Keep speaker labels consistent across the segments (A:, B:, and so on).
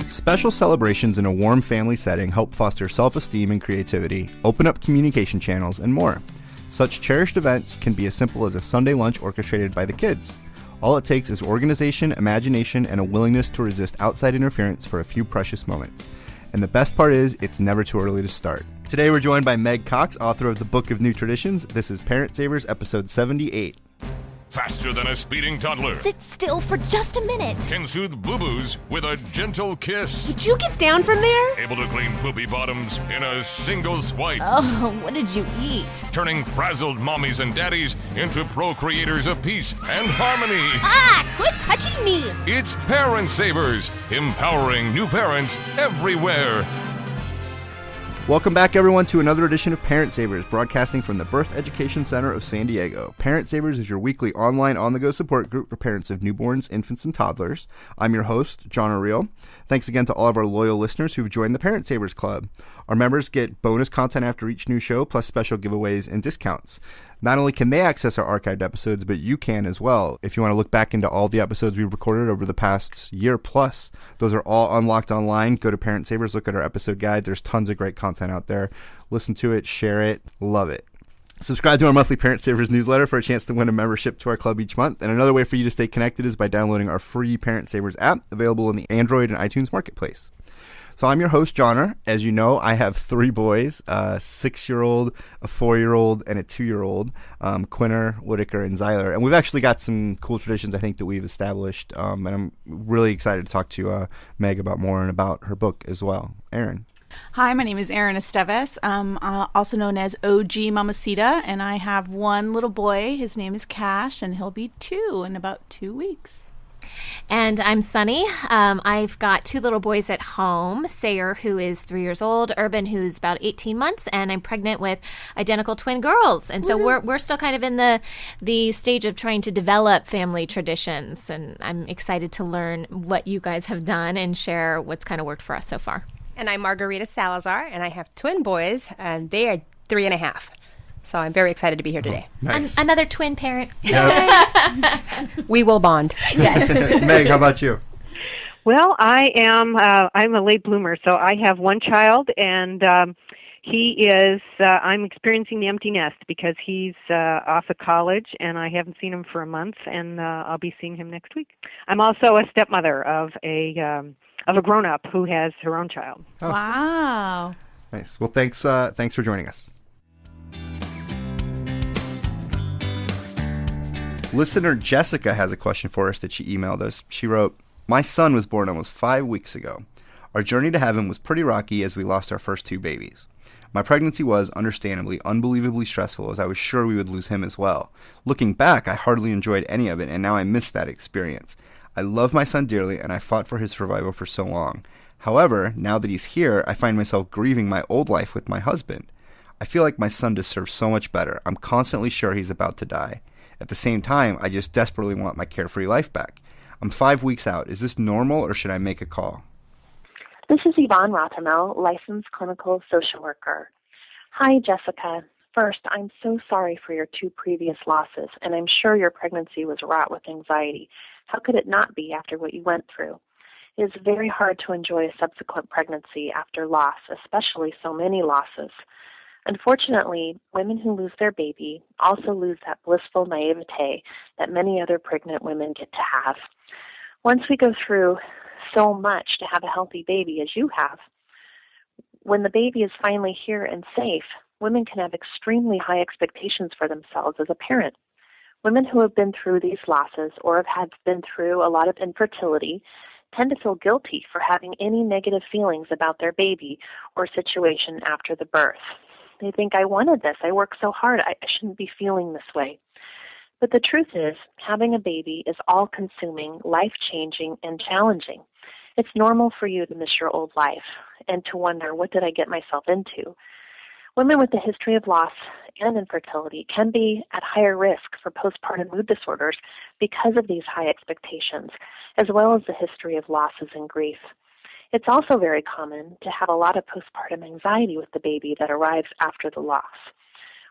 A: Special celebrations in a warm family setting help foster self-esteem and creativity, open up communication channels, and more. Such cherished events can be as simple as a Sunday lunch orchestrated by the kids. All it takes is organization, imagination, and a willingness to resist outside interference for a few precious moments. And the best part is, it's never too early to start. Today we're joined by Meg Cox, author of the Book of New Traditions. This is Parent Savers, episode 78.
B: Faster than a speeding toddler.
C: Sit still for just a minute.
B: Can soothe boo-boos with a gentle kiss.
C: Would you get down from there?
B: Able to clean poopy bottoms in a single swipe.
C: Oh, what did you eat?
B: Turning frazzled mommies and daddies into procreators of peace and harmony.
C: Ah, quit touching me.
B: It's Parent Savers, empowering new parents everywhere.
A: Welcome back, everyone, to another edition of Parent Savers, broadcasting from the Birth Education Center of San Diego. Parent Savers is your weekly online on-the-go support group for parents of newborns, infants, and toddlers. I'm your host, John O'Reilly. Thanks again to all of our loyal listeners who've joined the Parent Savers Club. Our members get bonus content after each new show, plus special giveaways and discounts. Not only can they access our archived episodes, but you can as well. If you want to look back into all the episodes we've recorded over the past year plus, those are all unlocked online. Go to Parent Savers, look at our episode guide. There's tons of great content out there. Listen to it, share it, love it. Subscribe to our monthly Parent Savers newsletter for a chance to win a membership to our club each month. And another way for you to stay connected is by downloading our free Parent Savers app, available in the Android and iTunes marketplace. So I'm your host, Johnner. As you know, I have three boys, a 6-year-old, a 4-year-old, and a 2-year-old, Quinner, Whitaker, and Zyler. And we've actually got some cool traditions, I think, that we've established. And I'm really excited to talk to Meg about more and about her book as well. Erin.
D: Hi, my name is Erin Esteves, also known as OG Mamacita, and I have one little boy. His name is Cash, and he'll be 2 in about 2 weeks.
C: And I'm Sunny. I've got 2 little boys at home, Sayer, who is 3 years old, Urban, who's about 18 months, and I'm pregnant with identical twin girls. And so we're still kind of in the stage of trying to develop family traditions, and I'm excited to learn what you guys have done and share what's kind of worked for us so far.
E: And I'm Margarita Salazar, and I have twin boys, and they are 3.5. So I'm very excited to be here today.
A: Nice.
C: Another twin parent.
E: We will bond.
C: Yes.
A: Meg, how about you?
F: Well, I'm a late bloomer, so I have one child, and he is, I'm experiencing the empty nest because he's off at college, and I haven't seen him for a month, and I'll be seeing him next week. I'm also a stepmother of a grown-up who has her own child.
A: Oh.
D: Wow.
A: Nice. Well, thanks for joining us. Listener Jessica has a question for us that she emailed us. She wrote, "My son was born almost 5 weeks ago. Our journey to heaven was pretty rocky as we lost our first 2 babies. My pregnancy was, understandably, unbelievably stressful as I was sure we would lose him as well. Looking back, I hardly enjoyed any of it, and now I miss that experience. I love my son dearly, and I fought for his survival for so long. However, now that he's here, I find myself grieving my old life with my husband. I feel like my son deserves so much better. I'm constantly sure he's about to die. At the same time, I just desperately want my carefree life back. I'm 5 weeks out. Is this normal, or should I make a call?"
G: This is Yvonne Rothamel, licensed clinical social worker. Hi, Jessica. First, I'm so sorry for your 2 previous losses, and I'm sure your pregnancy was wrought with anxiety. How could it not be after what you went through? It is very hard to enjoy a subsequent pregnancy after loss, especially so many losses. Unfortunately, women who lose their baby also lose that blissful naivete that many other pregnant women get to have. Once we go through so much to have a healthy baby as you have, when the baby is finally here and safe, women can have extremely high expectations for themselves as a parent. Women who have been through these losses or have been through a lot of infertility tend to feel guilty for having any negative feelings about their baby or situation after the birth. They think, I wanted this, I worked so hard, I shouldn't be feeling this way. But the truth is, having a baby is all-consuming, life-changing, and challenging. It's normal for you to miss your old life and to wonder, what did I get myself into? Women with a history of loss and infertility can be at higher risk for postpartum mood disorders because of these high expectations, as well as the history of losses and grief. It's also very common to have a lot of postpartum anxiety with the baby that arrives after the loss.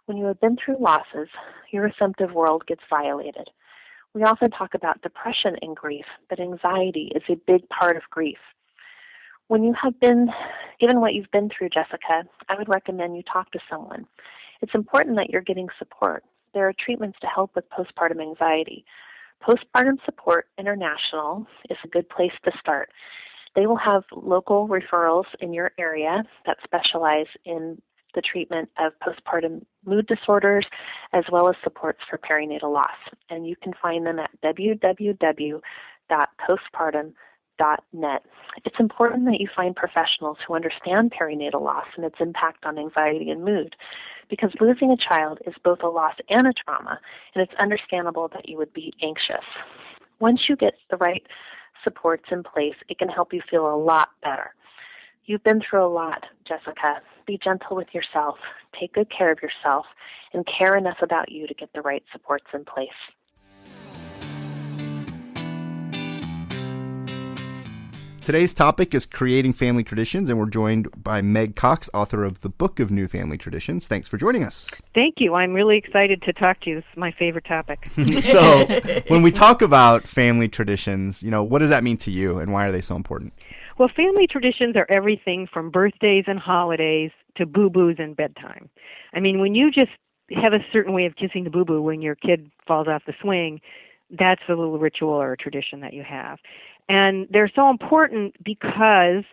G: When you have been through losses, your receptive world gets violated. We often talk about depression and grief, but anxiety is a big part of grief. When you have been given what you've been through, Jessica, I would recommend you talk to someone. It's important that you're getting support. There are treatments to help with postpartum anxiety. Postpartum Support International is a good place to start. They will have local referrals in your area that specialize in the treatment of postpartum mood disorders as well as supports for perinatal loss. And you can find them at www.postpartum.net. It's important that you find professionals who understand perinatal loss and its impact on anxiety and mood, because losing a child is both a loss and a trauma, and it's understandable that you would be anxious. Once you get the right supports in place, it can help you feel a lot better. You've been through a lot, Jessica. Be gentle with yourself, take good care of yourself, and care enough about you to get the right supports in place.
A: Today's topic is creating family traditions, and we're joined by Meg Cox, author of the Book of New Family Traditions. Thanks for joining us.
F: Thank you. I'm really excited to talk to you. This is my favorite topic.
A: So, when we talk about family traditions, what does that mean to you, and why are they so important?
F: Well, family traditions are everything from birthdays and holidays to boo-boos and bedtime. I mean, when you just have a certain way of kissing the boo-boo when your kid falls off the swing, that's a little ritual or a tradition that you have. And they're so important because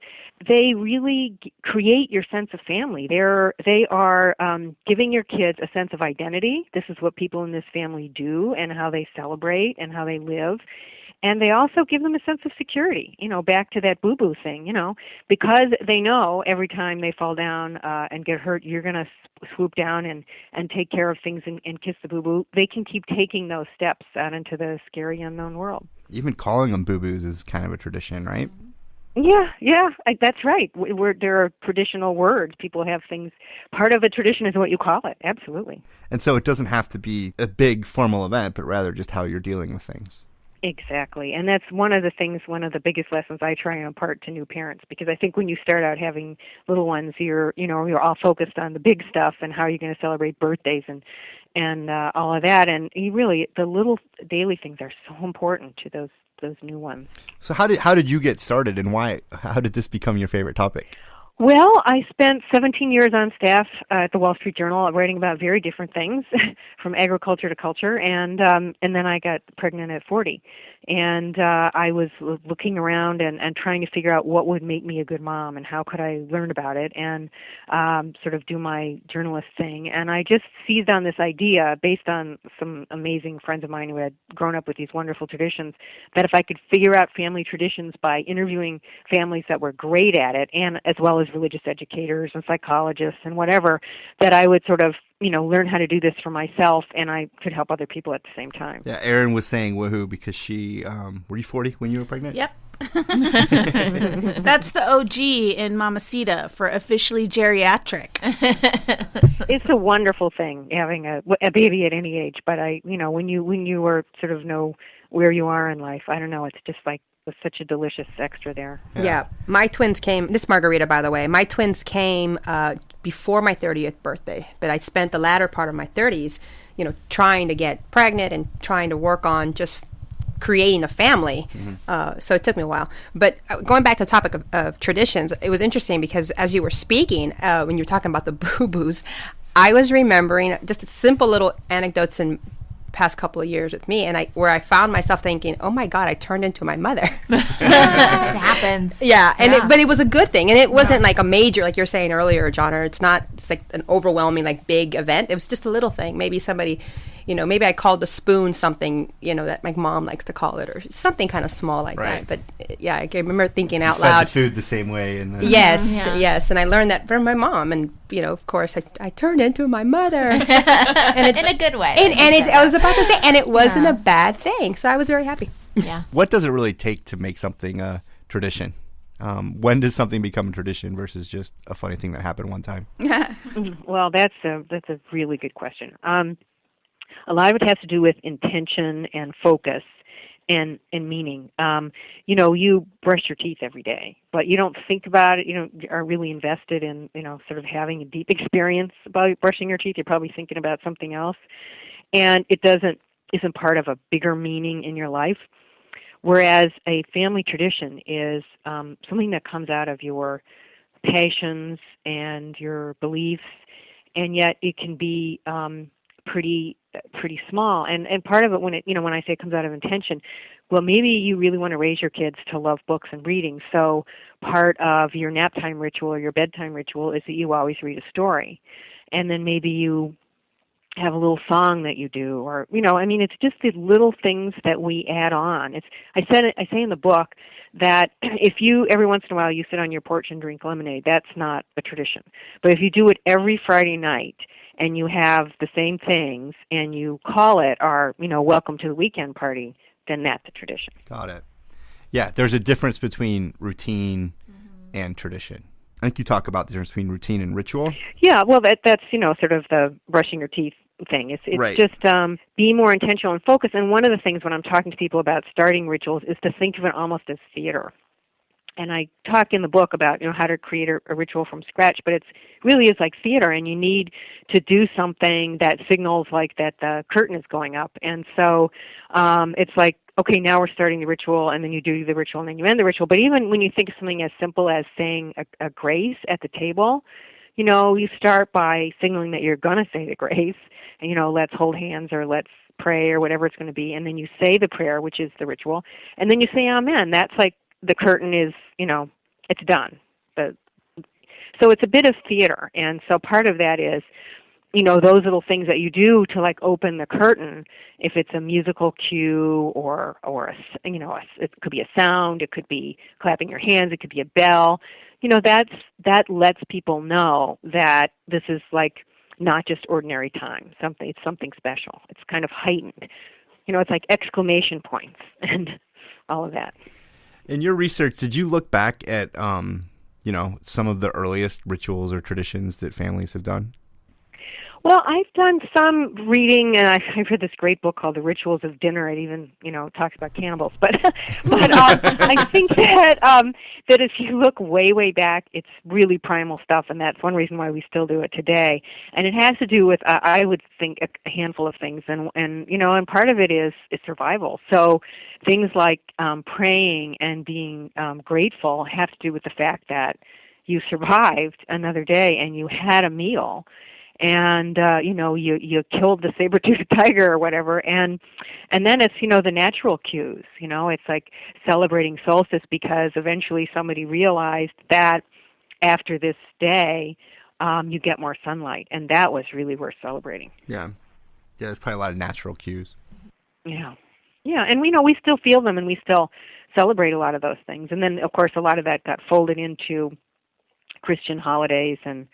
F: they really create your sense of family. They are giving your kids a sense of identity. This is what people in this family do and how they celebrate and how they live. And they also give them a sense of security, back to that boo-boo thing, because they know every time they fall down and get hurt, you're going to swoop down and take care of things and kiss the boo-boo. They can keep taking those steps out into the scary unknown world.
A: Even calling them boo-boos is kind of a tradition, right?
F: Yeah, that's right. There are traditional words. People have things. Part of a tradition is what you call it. Absolutely.
A: And so it doesn't have to be a big formal event, but rather just how you're dealing with things.
F: Exactly. And that's one of the biggest lessons I try and impart to new parents, because I think when you start out having little ones, you're all focused on the big stuff and how you're going to celebrate birthdays and all of that. And you really, the little daily things are so important to those new ones.
A: So how did you get started, and how did this become your favorite topic?
F: Well, I spent 17 years on staff at the Wall Street Journal writing about very different things, from agriculture to culture, and then I got pregnant at 40. And I was looking around and trying to figure out what would make me a good mom and how could I learn about it and sort of do my journalist thing. And I just seized on this idea based on some amazing friends of mine who had grown up with these wonderful traditions, that if I could figure out family traditions by interviewing families that were great at it, and as well as religious educators and psychologists and whatever, that I would sort of learn how to do this for myself, and I could help other people at the same time.
A: Yeah, Erin was saying woohoo because she, were you 40 when you were pregnant?
D: Yep. That's the OG in Mamacita for officially geriatric.
F: It's a wonderful thing having a baby at any age, but when you were sort of know where you are in life, I don't know, it's just like was such a delicious extra there.
E: Yeah. My twins came, this is Margarita, by the way. My twins came before my 30th birthday, but I spent the latter part of my 30s, trying to get pregnant and trying to work on just creating a family. So it took me a while. But going back to the topic of traditions, it was interesting because as you were speaking, when you were talking about the boo-boos, I was remembering just simple little anecdotes and past couple of years with me, and where I found myself thinking, oh my God, I turned into my mother.
C: It happens.
E: Yeah, and but it was a good thing, and it wasn't like a major, like you're saying earlier, John, or it's like an overwhelming, like big event. It was just a little thing. Maybe somebody, maybe I called the spoon something, that my mom likes to call it, or something kind of small like that. But yeah, I can remember thinking out loud.
A: Fed the food the same way. And
E: Yes, and I learned that from my mom, and of course, I turned into my mother, and
C: in a good way.
E: I was about to say, and it wasn't a bad thing, so I was very happy.
C: Yeah.
A: What does it really take to make something a tradition? When does something become a tradition versus just a funny thing that happened one time?
F: Well, that's a really good question. A lot of it has to do with intention and focus and meaning. You brush your teeth every day, but you don't think about it. You are really invested in, sort of having a deep experience about brushing your teeth. You're probably thinking about something else, and it isn't part of a bigger meaning in your life. Whereas a family tradition is something that comes out of your passions and your beliefs, and yet it can be pretty small. And part of it, when I say it comes out of intention, well, maybe you really want to raise your kids to love books and reading. So part of your nap time ritual or your bedtime ritual is that you always read a story, and then maybe you have a little song that you do, or it's just the little things that we add on. I say in the book that if you every once in a while you sit on your porch and drink lemonade, that's not a tradition. But if you do it every Friday night and you have the same things and you call it our welcome to the weekend party, then that's a tradition.
A: Got it. Yeah, there's a difference between routine and tradition. I think you talk about the difference between routine and ritual.
F: Yeah, well, that's sort of the brushing your teeth thing. It's
A: right.
F: Just be more intentional and focus. And one of the things when I'm talking to people about starting rituals is to think of it almost as theater. And I talk in the book about how to create a ritual from scratch, but it really is like theater, and you need to do something that signals like that the curtain is going up. And so it's like, okay, now we're starting the ritual, and then you do the ritual, and then you end the ritual. But even when you think of something as simple as saying a grace at the table, you start by signaling that you're going to say the grace, and let's hold hands or let's pray or whatever it's going to be, and then you say the prayer, which is the ritual, and then you say amen. That's like the curtain is, it's done. So it's a bit of theater, and so part of that is, those little things that you do to like open the curtain. If it's a musical cue or it could be a sound, it could be clapping your hands, it could be a bell. That lets people know that this is like not just ordinary time. It's something special. It's kind of heightened. It's like exclamation points and all of that.
A: In your research, did you look back at, some of the earliest rituals or traditions that families have done?
F: Well, I've done some reading, and I've read this great book called The Rituals of Dinner. It even, talks about cannibals. But I think that if you look way, way back, it's really primal stuff, and that's one reason why we still do it today. And it has to do with, I would think, a handful of things, and part of it is survival. So things like praying and being grateful have to do with the fact that you survived another day and you had a meal. And you killed the saber-toothed tiger or whatever, and then it's the natural cues. It's like celebrating solstice because eventually somebody realized that after this day you get more sunlight, and that was really worth celebrating.
A: Yeah, there's probably a lot of natural cues.
F: Yeah, and we still feel them, and we still celebrate a lot of those things. And then of course a lot of that got folded into Christian holidays and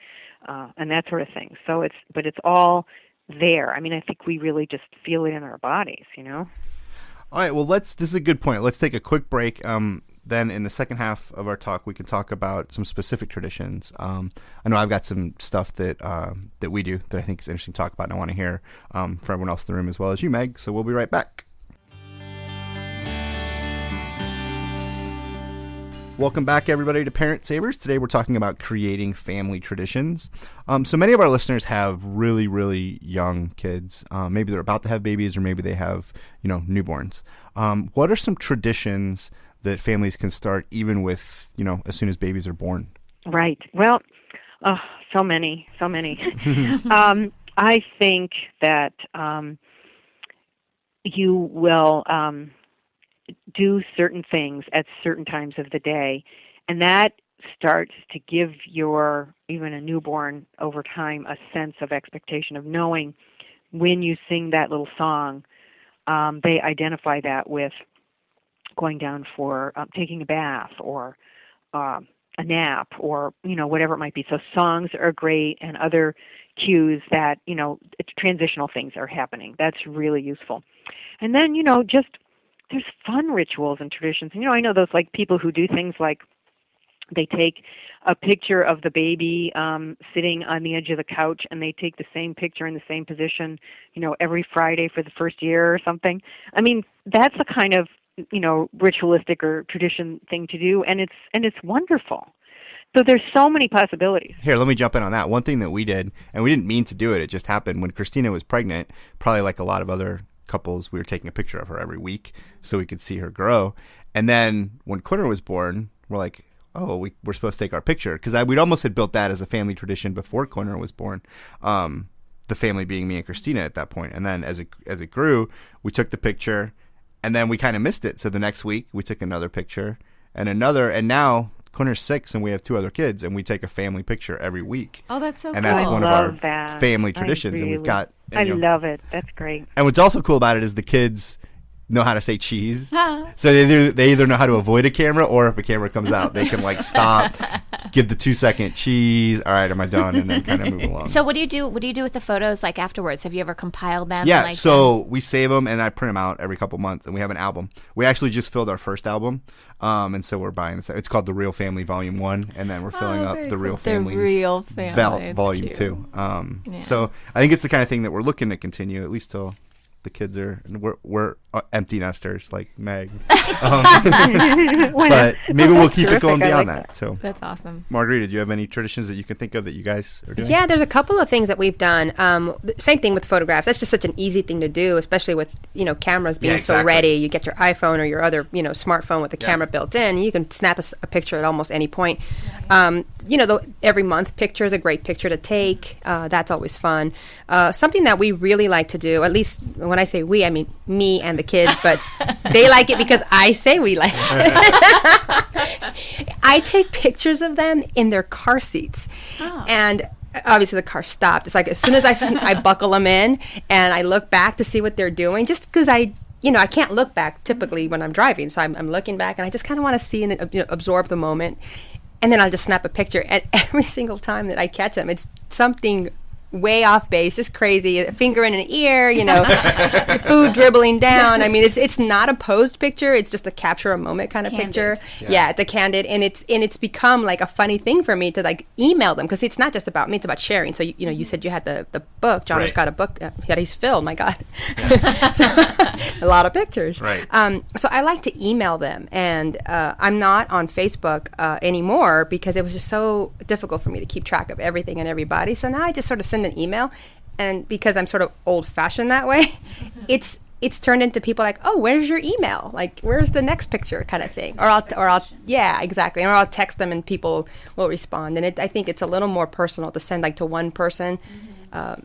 F: that sort of thing. So it's all there. I think we really just feel it in our bodies, All
A: right. Well, this is a good point. Let's take a quick break. Then in the second half of our talk, we can talk about some specific traditions. I know I've got some stuff that we do that I think is interesting to talk about, and I want to hear from everyone else in the room as well as you, Meg. So we'll be right back. Welcome back, everybody, to Parent Savers. Today we're talking about creating family traditions. So many of our listeners have really, really young kids. Maybe they're about to have babies, or maybe they have, newborns. What are some traditions that families can start even with, as soon as babies are born?
F: Right. Well, so many. I think that you will do certain things at certain times of the day, and that starts to give even a newborn over time a sense of expectation of knowing when you sing that little song, they identify that with going down for taking a bath or a nap or whatever it might be. So songs are great, and other cues that transitional things are happening. That's really useful. And then just there's fun rituals and traditions. I know those like people who do things like they take a picture of the baby sitting on the edge of the couch, and they take the same picture in the same position, every Friday for the first year or something. That's a kind of, ritualistic or tradition thing to do, and it's wonderful. So there's so many possibilities.
A: Here, let me jump in on that. One thing that we did, and we didn't mean to do it, it just happened when Christina was pregnant, probably like a lot of other couples, we were taking a picture of her every week so we could see her grow. And then when Quinter was born, we're like, oh, we're supposed to take our picture, because we'd almost had built that as a family tradition before Quinter was born. The family being me and Christina at that point. And then as it grew, we took the picture, and then we kind of missed it. So the next week we took another picture and now Quinter's 6 and we have 2 other kids, and we take a family picture every week.
D: Oh, that's so cool.
A: And that's one of our
F: that.
A: family traditions. And we've got,
F: I love it. That's great.
A: And what's also cool about it is the kids know how to say cheese. So they either know how to avoid a camera, or if a camera comes out, they can like stop, give the 2-second cheese. All right, am I done? And then kind of move along.
C: So what do you do with the photos like afterwards? Have you ever compiled them?
A: Yeah, so we save them and I print them out every couple months, and we have an album. We actually just filled our first album, and so we're buying this. It's called The Real Family Volume 1, and then we're filling up The Real Family, Volume 2. So I think it's the kind of thing that we're looking to continue, at least till the kids are, and we're empty nesters like Meg. But maybe we'll keep it going beyond that. So
C: that's awesome.
A: Margarita, do you have any traditions that you can think of that you guys are doing?
E: Yeah, there's a couple of things that we've done. Same thing with photographs. That's just such an easy thing to do, especially with cameras being so ready. You get your iPhone or your other smartphone with the camera built in. You can snap a picture at almost any point. Every month picture is a great picture to take. That's always fun. Something that we really like to do, at least when I say we, I mean me and the kids, but they like it because I say we like it. I take pictures of them in their car seats. And obviously the car stopped. It's like as soon as I buckle them in and I look back to see what they're doing, just because I can't look back typically when I'm driving. So I'm looking back and I just kind of want to see and absorb the moment. And then I'll just snap a picture. And every single time that I catch them, it's something way off base, just crazy. A finger in an ear, food dribbling down. I mean, it's not a posed picture. It's just a capture a moment kind of picture. Yeah, it's a candid, and it's become like a funny thing for me to like email them, because it's not just about me; it's about sharing. So you said you had the book. John's got a book that he's filled. My God, a lot of pictures.
A: Right.
E: So I like to email them, and I'm not on Facebook anymore because it was just so difficult for me to keep track of everything and everybody. So now I just sort of send an email, and because I'm sort of old-fashioned that way, it's turned into people like, oh, where's your email? Like, where's the next picture kind of thing? Or I'll yeah, exactly. Or I'll text them and people will respond. And I think it's a little more personal to send like to one person.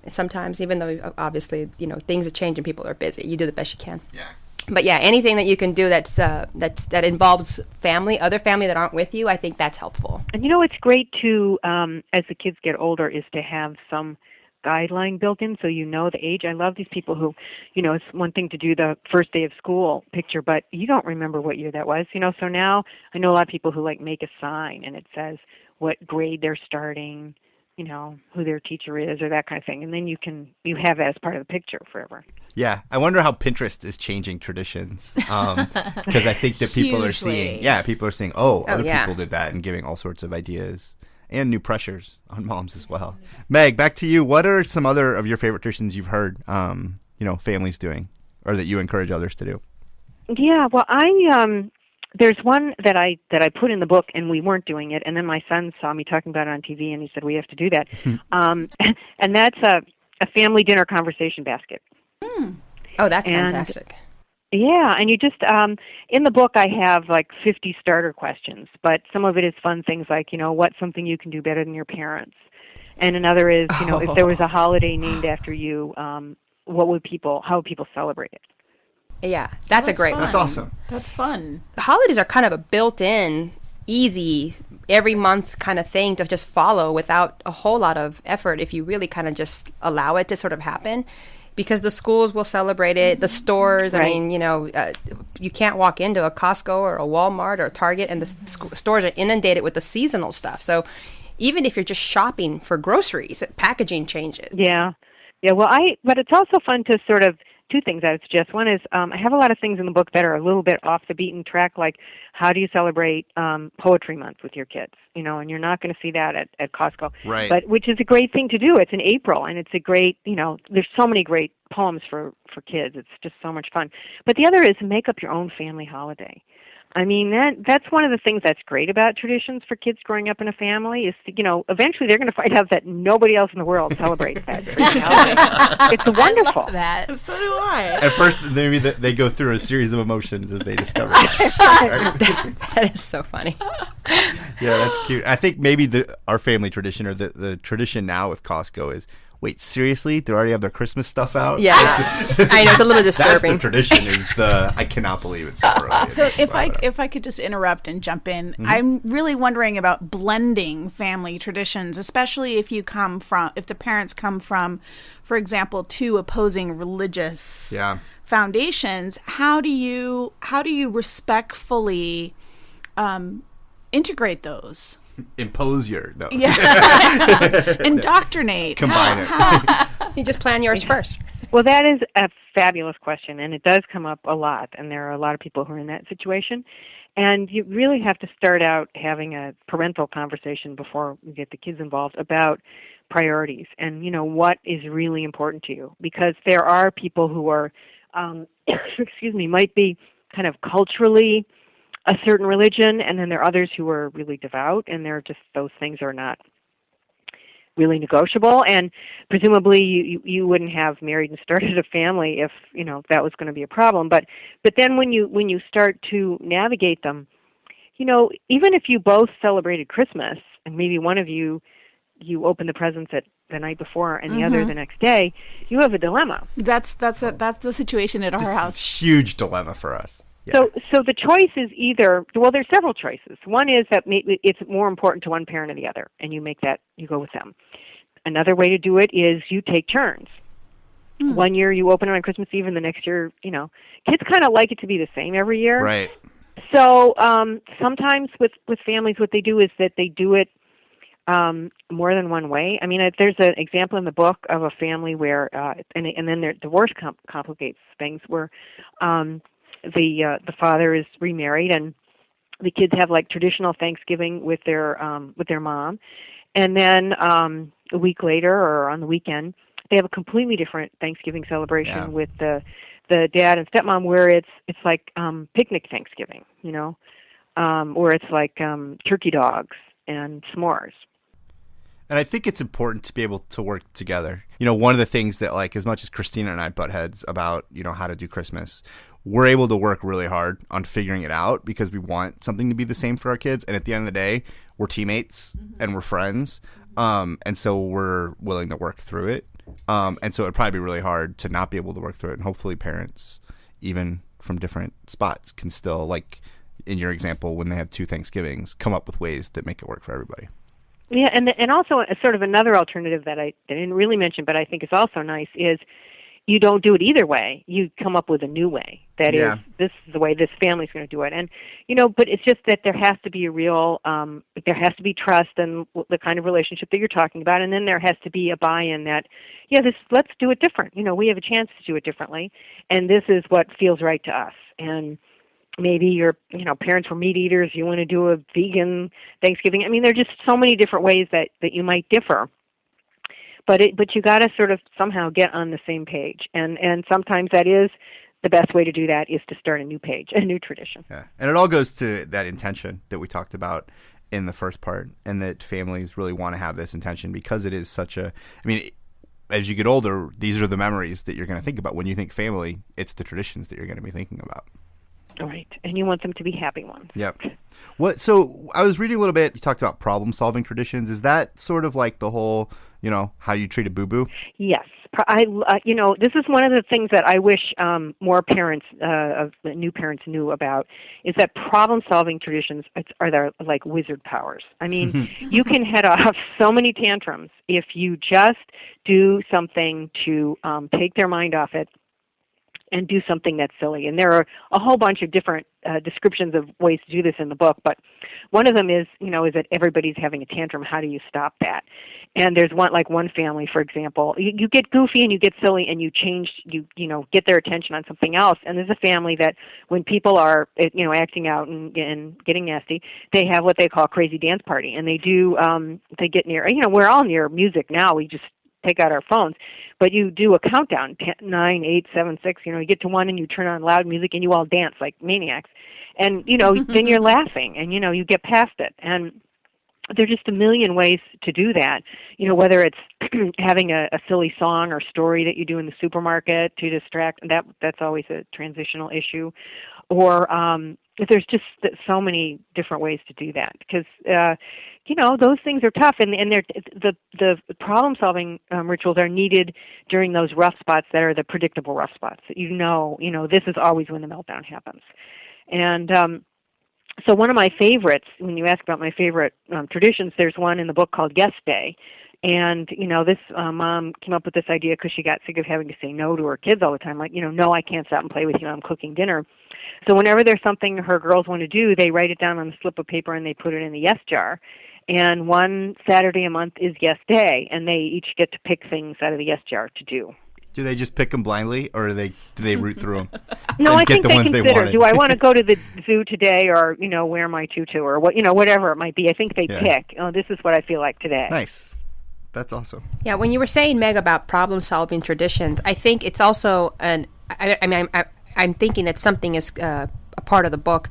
E: Sometimes, even though obviously things are changing, people are busy. You do the best you can.
A: Yeah.
E: But yeah, anything that you can do that involves other family that aren't with you, I think that's helpful.
F: And it's great to, as the kids get older, is to have some guideline built in so the age. I love these people who, it's one thing to do the first day of school picture, but you don't remember what year that was, So now I know a lot of people who like make a sign and it says what grade they're starting, who their teacher is or that kind of thing. And then you have that as part of the picture forever.
A: Yeah. I wonder how Pinterest is changing traditions. Because I think that people are seeing, other people did that and giving all sorts of ideas and new pressures on moms as well. Meg, back to you. What are some other of your favorite traditions you've heard, families doing or that you encourage others to do?
F: Yeah. Well, there's one that I put in the book, and we weren't doing it, and then my son saw me talking about it on TV, and he said we have to do that. And that's a family dinner conversation basket.
E: Oh, that's fantastic.
F: Yeah, and you just in the book I have like 50 starter questions, but some of it is fun things like what's something you can do better than your parents, and another is if there was a holiday named after you, how would people celebrate it?
E: Yeah, that's a great one.
A: That's awesome.
D: That's fun.
E: The holidays are kind of a built-in, easy, every month kind of thing to just follow without a whole lot of effort if you really kind of just allow it to sort of happen. Because the schools will celebrate it, the stores. Right. I mean, you can't walk into a Costco or a Walmart or a Target, and the stores are inundated with the seasonal stuff. So even if you're just shopping for groceries, packaging changes.
F: Yeah. Well, but it's also fun to sort of two things I would suggest. One is I have a lot of things in the book that are a little bit off the beaten track, like how do you celebrate Poetry Month with your kids? And you're not going to see that at Costco.
A: Right.
F: But which is a great thing to do. It's in April, and it's a great, there's so many great poems for kids. It's just so much fun. But the other is make up your own family holiday. I mean, that's one of the things that's great about traditions for kids growing up in a family is, eventually they're going to find out that nobody else in the world celebrates that. It's wonderful.
C: That.
D: So do I.
A: At first, maybe they go through a series of emotions as they discover it.
E: That is so funny.
A: Yeah, that's cute. I think maybe our family tradition, or the tradition now with Costco, is, wait, seriously? They already have their Christmas stuff out?
E: Yeah. I know, it's a little disturbing.
A: That's the tradition, I cannot believe it's so early.
D: So if I could just interrupt and jump in, I'm really wondering about blending family traditions, especially if the parents come from, for example, two opposing religious foundations. How do you respectfully integrate those?
A: Impose
D: Indoctrinate.
A: Combine it.
E: You just plan yours first.
F: Well, that is a fabulous question, and it does come up a lot, and there are a lot of people who are in that situation. And you really have to start out having a parental conversation before you get the kids involved about priorities and, what is really important to you. Because there are people who are, might be kind of culturally a certain religion, and then there are others who are really devout, and those things are not really negotiable. And presumably you wouldn't have married and started a family if that was going to be a problem. But then when you start to navigate them, even if you both celebrated Christmas and maybe one of you open the presents at the night before and the other the next day, you have a dilemma.
D: That's the situation at our house.
A: It's a huge dilemma for us.
F: Yeah. So the choice is either, there's several choices. One is that maybe it's more important to one parent or the other, and you go with them. Another way to do it is you take turns. One year you open it on Christmas Eve, and the next year, kids kind of like it to be the same every year.
A: Right.
F: So sometimes with families, what they do is that they do it more than one way. I mean, there's an example in the book of a family where, and then their divorce complicates things, where the father is remarried, and the kids have like traditional Thanksgiving with their mom, and then a week later or on the weekend they have a completely different Thanksgiving celebration with the dad and stepmom, where it's like picnic Thanksgiving, where it's like turkey dogs and s'mores.
A: And I think it's important to be able to work together. One of the things that, like, as much as Christina and I butt heads about, how to do Christmas, we're able to work really hard on figuring it out because we want something to be the same for our kids. And at the end of the day, we're teammates and we're friends. And so we're willing to work through it. And so it'd probably be really hard to not be able to work through it. And hopefully parents, even from different spots, can still, like in your example, when they have two Thanksgivings, come up with ways that make it work for everybody.
F: Yeah, and also a sort of another alternative that I didn't really mention, but I think is also nice, is you don't do it either way. You come up with a new way. That is, this is the way this family's going to do it. And, but it's just that there has to be there has to be trust and the kind of relationship that you're talking about. And then there has to be a buy-in that, let's do it different. We have a chance to do it differently. And this is what feels right to us. And maybe your parents were meat eaters, you want to do a vegan Thanksgiving. I mean, there are just so many different ways that you might differ. But you got to sort of somehow get on the same page. And sometimes that is the best way to do that, is to start a new page, a new tradition.
A: Yeah. And it all goes to that intention that we talked about in the first part, and that families really want to have this intention because it is such a, I mean, as you get older, these are the memories that you're going to think about. When you think family, it's the traditions that you're going to be thinking about.
F: Right, and you want them to be happy ones.
A: Yep. So I was reading a little bit, you talked about problem-solving traditions. Is that sort of like the whole, how you treat a boo-boo?
F: Yes. This is one of the things that I wish more parents, new parents knew about, is that problem-solving traditions are their, like, wizard powers. I mean, you can head off so many tantrums if you just do something to take their mind off it and do something that's silly. And there are a whole bunch of different descriptions of ways to do this in the book, but one of them is that everybody's having a tantrum. How do you stop that? And there's one family, for example, you get goofy and you get silly and you get their attention on something else. And there's a family that when people are, acting out and getting nasty, they have what they call a crazy dance party. And they do, they get near, we're all near music now. We just take out our phones, but you do a countdown, 10, 9, 8, 7, 6, you get to 1 and you turn on loud music and you all dance like maniacs. And, then you're laughing and, you get past it. And there's just a million ways to do that, whether it's having a silly song or story that you do in the supermarket to distract, that's always a transitional issue. Or there's just so many different ways to do that because, those things are tough. And they're, the problem-solving rituals are needed during those rough spots that are the predictable rough spots. This is always when the meltdown happens. And so one of my favorites, when you ask about my favorite traditions, there's one in the book called Yes Day. And, this mom came up with this idea because she got sick of having to say no to her kids all the time. Like, no, I can't stop and play with you. I'm cooking dinner. So whenever there's something her girls want to do, they write it down on a slip of paper and they put it in the yes jar. And one Saturday a month is Yes Day, and they each get to pick things out of the yes jar to do.
A: Do they just pick them blindly, or do they root through them?
F: No, I think they consider,
A: they
F: do I want to go to the zoo today or, wear my tutu or what, whatever it might be. I think they pick, this is what I feel like today.
A: Nice. That's awesome.
E: Yeah, when you were saying, Meg, about problem-solving traditions, I think it's also I'm thinking that something is a part of the book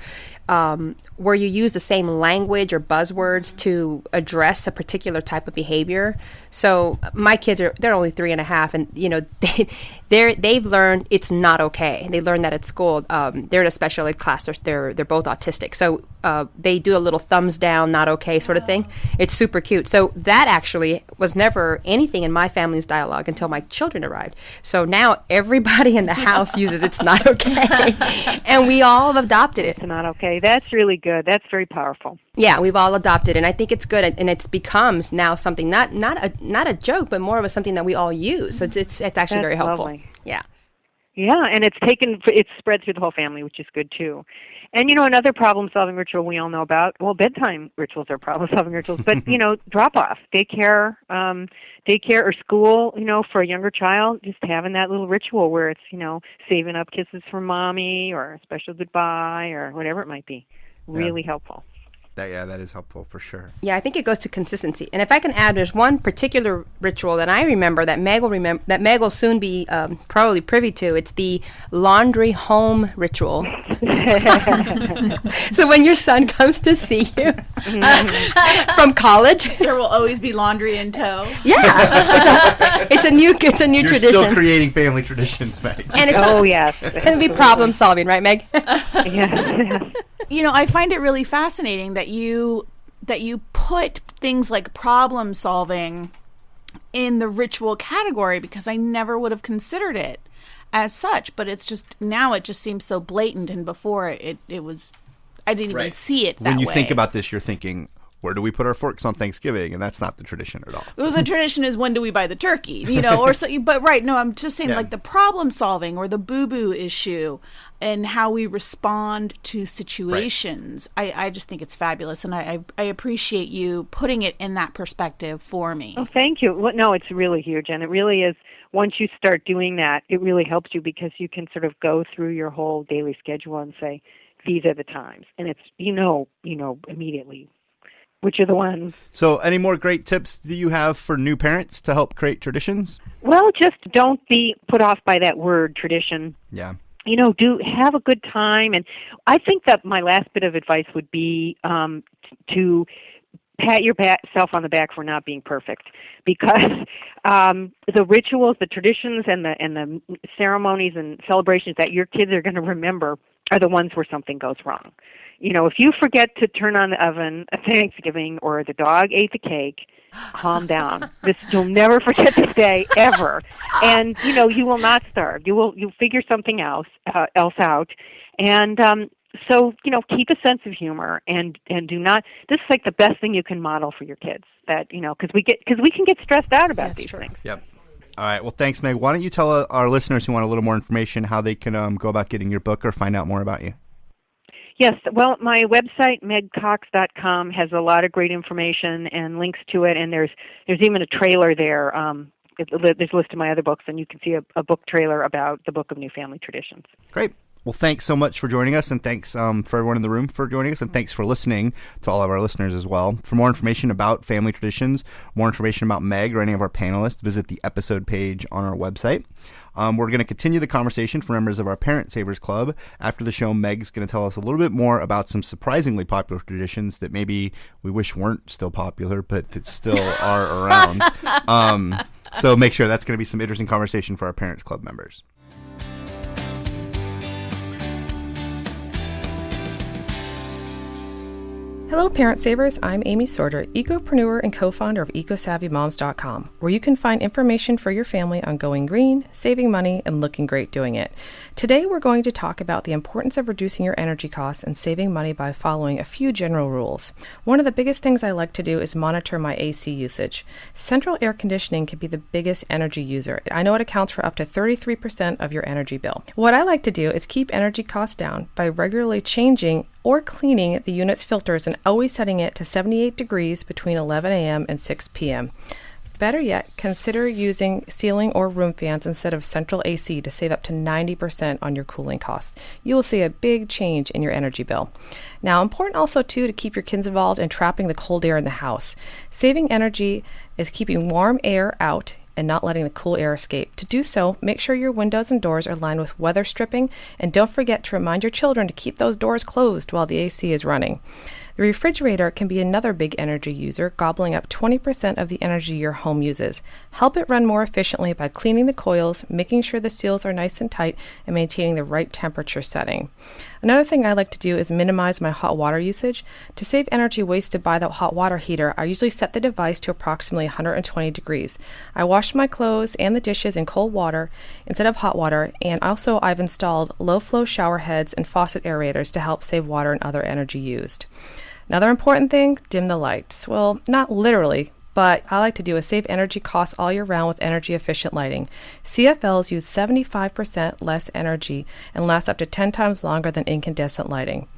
E: where you use the same language or buzzwords to address a particular type of behavior. So my kids they're only 3.5, and they've learned it's not okay. They learned that at school. They're in a special ed class. They're both autistic, so they do a little thumbs down, not okay sort of thing. It's super cute. So that actually was never anything in my family's dialogue until my children arrived. So now everybody in the house uses it's not okay, and we all have adopted it.
F: It's not okay. That's really good. That's very powerful.
E: Yeah, we've all adopted, and I think it's good, and it becomes now something not a joke, but more of something that we all use. So it's actually very helpful.
F: Lovely.
E: Yeah.
F: Yeah, and it's spread through the whole family, which is good too. And another problem-solving ritual we all know about. Well, bedtime rituals are problem-solving rituals, but drop-off, daycare or school. For a younger child, just having that little ritual where it's saving up kisses from mommy or a special goodbye or whatever it might be. Really helpful.
A: That is helpful for sure.
E: Yeah, I think it goes to consistency. And if I can add, there's one particular ritual that I remember that Meg will soon be probably privy to. It's the laundry home ritual. So when your son comes to see you from college,
D: There will always be laundry in tow.
E: yeah, it's a new tradition.
A: You're still creating family traditions, Meg.
E: And it's
F: Yes.
E: it'll be problem solving, right, Meg?
F: Yes.
D: I find it really fascinating that you put things like problem solving in the ritual category, because I never would have considered it as such. But it's just now it just seems so blatant, and before it was I didn't even see it that way.
A: When you think about this, you're thinking, where do we put our forks on Thanksgiving? And that's not the tradition at all.
D: Well, the tradition is, when do we buy the turkey? Or so. But right, no, I'm just saying like the problem solving or the boo-boo issue and how we respond to situations. Right. I just think it's fabulous, and I appreciate you putting it in that perspective for me.
F: Oh, thank you. Well, no, it's really huge, and it really is. Once you start doing that, it really helps you because you can sort of go through your whole daily schedule and say, these are the times, and it's immediately which are the ones. So
A: any more great tips do you have for new parents to help create traditions?
F: Well, just don't be put off by that word tradition.
A: Yeah.
F: Do have a good time. And I think that my last bit of advice would be to pat yourself on the back for not being perfect, because the rituals, the traditions, and the ceremonies and celebrations that your kids are going to remember are the ones where something goes wrong. If you forget to turn on the oven at Thanksgiving, or the dog ate the cake, calm down. You'll never forget this day ever, and you will not starve. You'll figure something else out, and so keep a sense of humor and do not. This is like the best thing you can model for your kids. That because we can get stressed out about these things.
A: Yep. All right. Well, thanks, Meg. Why don't you tell our listeners who want a little more information how they can go about getting your book or find out more about you?
F: Yes. Well, my website, megcox.com, has a lot of great information and links to it, and there's even a trailer there. There's a list of my other books, and you can see a book trailer about the Book of New Family Traditions.
A: Great. Well, thanks so much for joining us, and thanks for everyone in the room for joining us, and thanks for listening to all of our listeners as well. For more information about family traditions, more information about Meg or any of our panelists, visit the episode page on our website. We're going to continue the conversation for members of our Parent Savers Club. After the show, Meg's going to tell us a little bit more about some surprisingly popular traditions that maybe we wish weren't still popular, but that still are around. So make sure that's going to be some interesting conversation for our Parents Club members.
H: Hello, Parent Savers. I'm Amy Sorter, ecopreneur and co-founder of EcoSavvyMoms.com, where you can find information for your family on going green, saving money, and looking great doing it. Today, we're going to talk about the importance of reducing your energy costs and saving money by following a few general rules. One of the biggest things I like to do is monitor my AC usage. Central air conditioning can be the biggest energy user. I know it accounts for up to 33% of your energy bill. What I like to do is keep energy costs down by regularly changing or cleaning the unit's filters and always setting it to 78 degrees between 11 a.m. and 6 p.m. Better yet, consider using ceiling or room fans instead of central AC to save up to 90% on your cooling costs. You will see a big change in your energy bill. Now, important also too to keep your kids involved in trapping the cold air in the house. Saving energy is keeping warm air out and not letting the cool air escape. To do so, make sure your windows and doors are lined with weather stripping, and don't forget to remind your children to keep those doors closed while the AC is running. The refrigerator can be another big energy user, gobbling up 20% of the energy your home uses. Help it run more efficiently by cleaning the coils, making sure the seals are nice and tight, and maintaining the right temperature setting. Another thing I like to do is minimize my hot water usage. To save energy wasted by the hot water heater, I usually set the device to approximately 120 degrees. I wash my clothes and the dishes in cold water instead of hot water, and also I've installed low-flow shower heads and faucet aerators to help save water and other energy used. Another important thing, dim the lights. Well, not literally, but I like to do is save energy costs all year round with energy efficient lighting. CFLs use 75% less energy and last up to 10 times longer than incandescent lighting.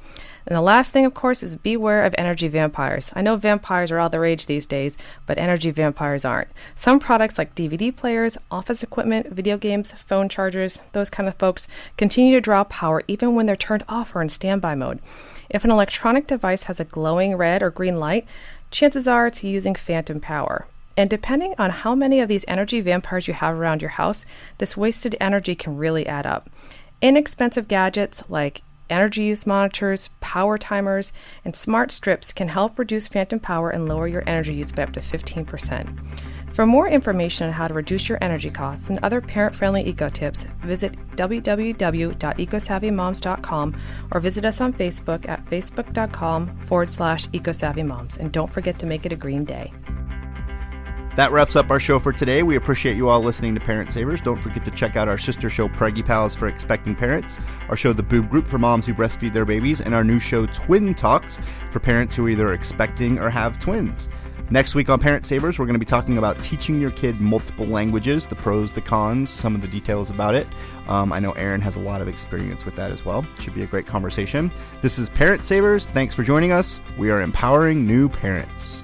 H: And the last thing, of course, is beware of energy vampires. I know vampires are all the rage these days, but energy vampires aren't. Some products like DVD players, office equipment, video games, phone chargers, those kind of folks continue to draw power even when they're turned off or in standby mode. If an electronic device has a glowing red or green light, chances are it's using phantom power. And depending on how many of these energy vampires you have around your house, this wasted energy can really add up. Inexpensive gadgets like energy use monitors, power timers, and smart strips can help reduce phantom power and lower your energy use by up to 15%. For more information on how to reduce your energy costs and other parent-friendly eco tips, visit www.ecosavvymoms.com or visit us on Facebook at facebook.com/ecosavvymoms. And don't forget to make it a green day.
A: That wraps up our show for today. We appreciate you all listening to Parent Savers. Don't forget to check out our sister show, Preggy Pals, for expecting parents, our show, The Boob Group, for moms who breastfeed their babies, and our new show, Twin Talks, for parents who are either expecting or have twins. Next week on Parent Savers, we're going to be talking about teaching your kid multiple languages, the pros, the cons, some of the details about it. I know Erin has a lot of experience with that as well. Should be a great conversation. This is Parent Savers. Thanks for joining us. We are empowering new parents.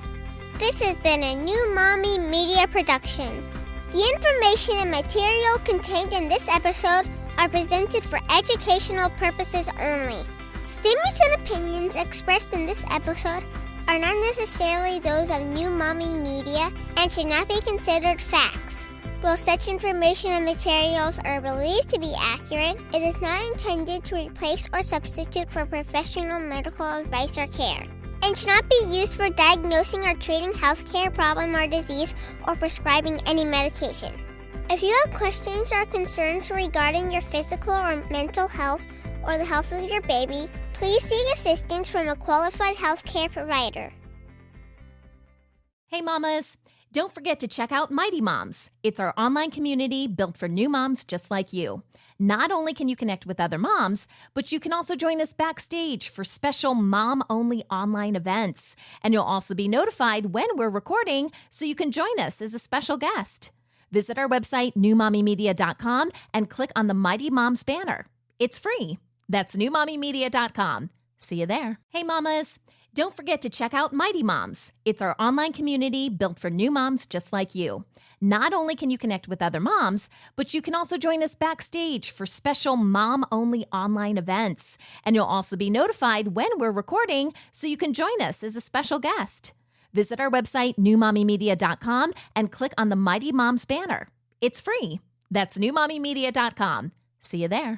I: This has been a New Mommy Media production. The information and material contained in this episode are presented for educational purposes only. Statements and opinions expressed in this episode are not necessarily those of New Mommy Media and should not be considered facts. While such information and materials are believed to be accurate, it is not intended to replace or substitute for professional medical advice or care, and should not be used for diagnosing or treating healthcare problem or disease or prescribing any medication. If you have questions or concerns regarding your physical or mental health or the health of your baby, please seek assistance from a qualified healthcare provider.
J: Hey mamas, don't forget to check out Mighty Moms. It's our online community built for new moms just like you. Not only can you connect with other moms, but you can also join us backstage for special mom-only online events. And you'll also be notified when we're recording so you can join us as a special guest. Visit our website, newmommymedia.com, and click on the Mighty Moms banner. It's free. That's newmommymedia.com. See you there. Hey mamas, Don't forget to check out Mighty Moms. It's our online community built for new moms just like you. Not only can you connect with other moms, but you can also join us backstage for special mom-only online events. And you'll also be notified when we're recording so you can join us as a special guest. Visit our website, newmommymedia.com, and click on the Mighty Moms banner. It's free. That's newmommymedia.com. See you there.